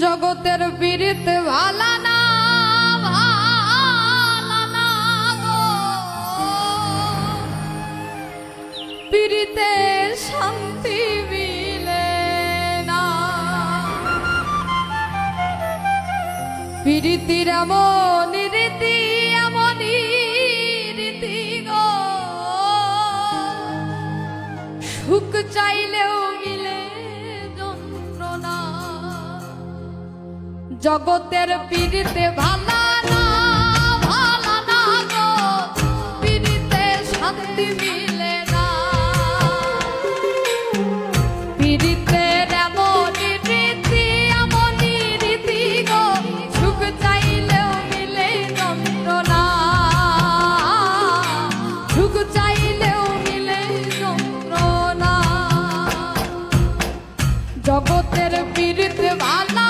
জগতের পীড়িত ভালা না গো, পীড়িতে শান্তি মিলে না। পীড়িতির এমন রীতি, এমনই রীতি গো, সুখ চাইলেও মিলে যন্ত্রণা। জগতের পীড়িতে ভালা না গো, পীড়িতে শান্তি মিলে না। পীড়িতের এমন রীতি, এমনই রীতি গো, সুখ চাইলেও মিলে যন্ত্রণা। সুখ চাইলেও মিলে যন্ত্রণা। জগতের পীড়িতে ভালা